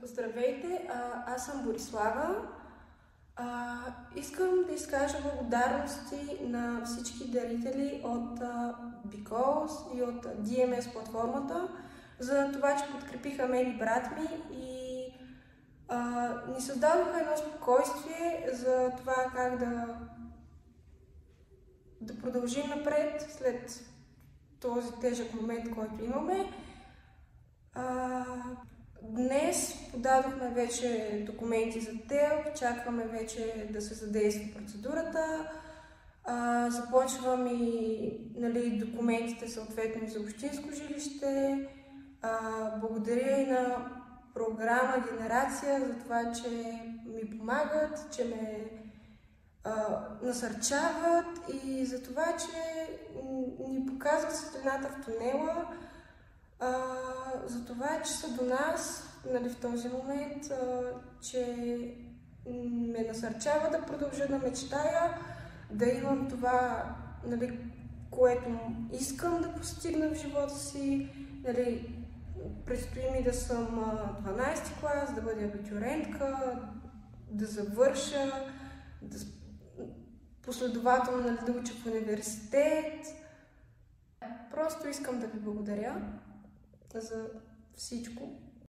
Здравейте, аз съм Борислава. Искам да изкажа благодарности на всички дарители от Because и от DMS платформата за това, че подкрепиха мен и брат ми и ни създадоха едно спокойствие за това как да продължим напред след този тежък момент, който имаме. Днес подадохме вече документи за ТЕЛК, чакаме вече да се задейства процедурата. Започвам и документите съответно за общинско жилище. Благодаря и на програма Генерация за това, че ми помагат, че ме насърчават и за това, че ни показват светлината в тунела. За това, че са до нас в този момент, че ме насърчава да продължа да мечтая, да имам това, което искам да постигна в живота си. Предстои ми да съм 12-ти клас, да бъда абитюрентка, да завърша, последователно да уча в университет. Просто искам да ви благодаря за всичко.